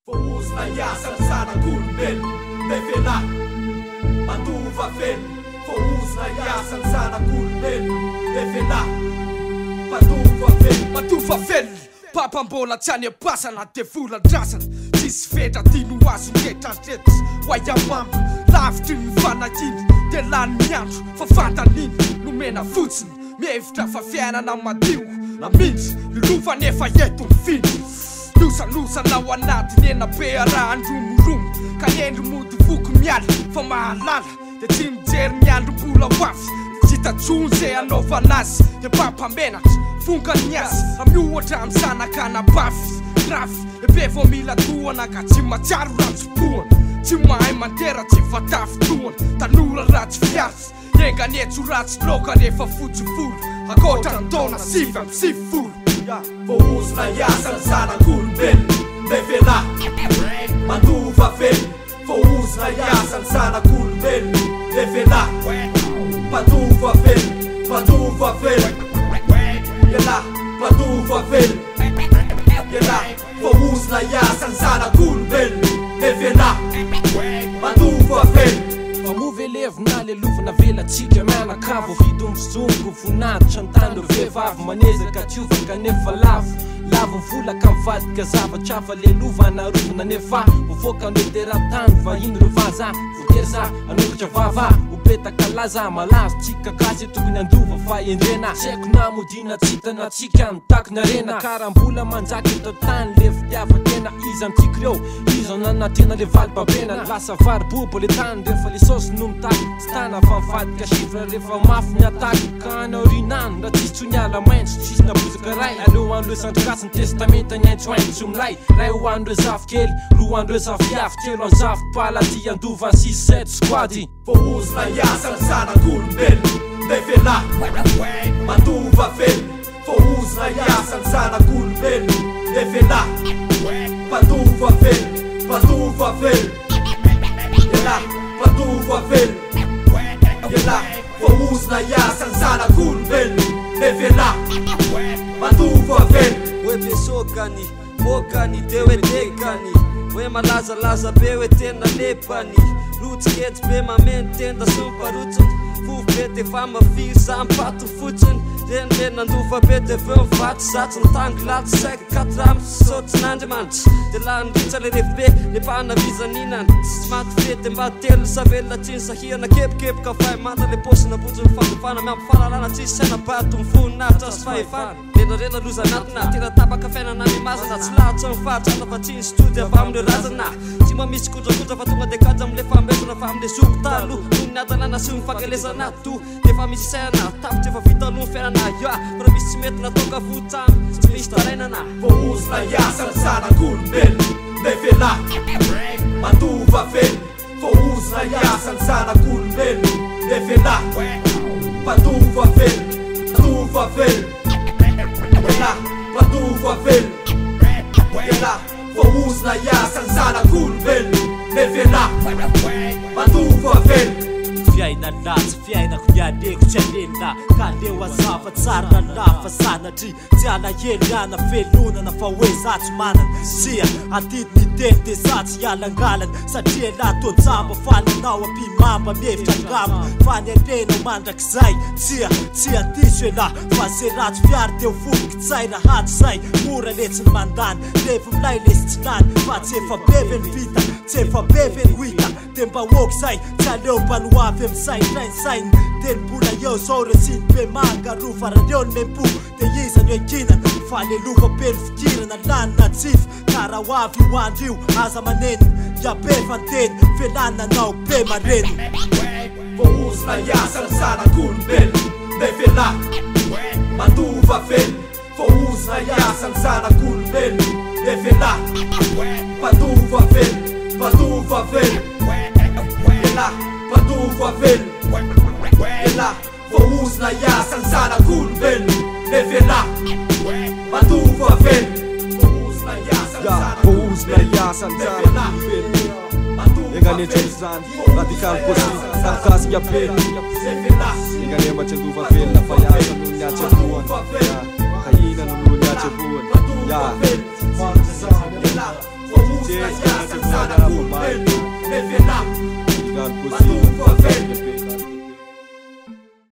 Fousna iasan zanak'olombelo levela matova velo. Fousna iasan zanak'olombelo levela matova velo. Papambola tsy any am-pasana de volan-drasana tsisy vedra tino azo ngetraretra hoaiamamba lavitry ny fanakiny de lany miandro fa fantaniny nomena fotsiny mihevitra fa fiainana madio namindry lilova nefa eto mifindry losanosana ao anatiny ena be araha andromoromo ka endry mody voky miala fa mahalala de tsy mijery miandrom-bola hoavy jitatsony zay anaovana azy de pampamenatra fongany azy amiohatra amin'ny zanakanabafy rafy ebe vao mila tohana ka tsy matsiaro ratso-pohana tsy mahay mantera tsy vatafy tohana tanora ratsy fiazy enganetso ratsy loka rehefa fotsifolo akoatra ny taona 7 Fousna iasan zanak'olombelo levela matova velo. Fousna iasan zanak'olombelo levela matova velo yela matova velo yela. Fousna iasan zanak'olombelo levela matova velo. Movelevina le lovina velatsika mianakavo vidy mizongo voninahitra ny tany ro vehivavy manezaka tiovaka nefa lavo mivolaka mivadika zavatra fa le lova narovina nefa vovoaka no tera-tany vahiny ro vaza votery za anokatra vava upetaka laza malazo tsika kasy tokony andova fa endrena saiko namodina tsitana tsika nitakina rena karambola manjaky eto tany le fitiavatena iza amitsika reo iza nanatena le valibabena lasa varibobo le tany rehefa le sosy no mitaky tsy tana fa mivadika chifre rehefa mafy ny ataky ka anaorinany raha tsisy tsony ala maintso tsisy nabozaka ray aleo andro sandrokasy ny testamenta ny aintsoaintso milay ray ho andro zafy kely ro andro zafy avy telo anzafy palady andova 6-7 squady. Fousna iasan zanak'olombelo levela matova velo. Fousna iasan zanak'olombelo levela matova velo yela matova velo yela. Fousna iasan zanak'olombelo levela matova velo. Hoe besokany mokany de hoe dekany hoe malazalaza be hoe tena lepany rotsiketsy be mameno tenda sy miparotsony fovy be de fa mafiry za mipato fotsiny renireny nandofa be de veo mivatsy zatsy nitangy latsy saika katramy sotsin'andriamanitra de la niritsy le refi be le mpanavizaninany tsy maty fety mba telo savelona tsiny sahirana kepikepoka fay mata le posina bojony fandofana miampifalalana tsisy saina bato mivoninahitra sy fahefana renarena loza anatina tena tapaka fiainana mimazana tsy lahatsa mifatrana fa tsiny stody avy amile razana tsy mba misy kojakoja fa tonga de kaja amile fambezana fa amile zoko talo no niatanana sy mifankalezana to defa misy saina tapitra efa vitaloha fiainana ya fa misy tsy mety natoka votany tsy misy tarainana. Fousna iasan zanak'olombelo levela matova velo. Fousna iasan zanak'olombelo levela matova velo yela matova velo yela. Fousna iasan zanak'olombelo levela matova velo. Fiaina latsy fiainako nialeko tsy alena ka leo azava tsara lafa sanatry tsy alahelo ana felonana fa hoe zatsy manana sia atidi ny teny de zatsy ialangalana satria la tonjamba falanao ampimamba mihevitra angamba fa ny alena mandrakizay tsy andiso ela fa se ratsy fiary de vovoky tsay rahatsy zay mora letsiny mandany revo milay lesy tsy lany fa tsy efa beve ny vita tsy efa beve ny hoita de mba oky zay tsy aleo mbanoavy sainy telombola eo zao resiny be mangaro fa raha leo ny mempo de iza ny oenkinana fa le lova pelo fikirana lanina tsify kara hoavy io andro io aza maneniny iabe fanteny felana anao be mareny. Fousna iasan zanak'olombelo levela matova velo. Fousna iasan zanak'olombelo levela matova velo yela matova velo yela. Fousna iasan zanak'olombelo levela matova velo. Fousna iasan zanak'olombelo enganetso am'izany Radikal Gasy kasika be enganembatry andova velona fa iasa noho ny atsaboany ka ina noho ny atsaboany ya Radikal Gasy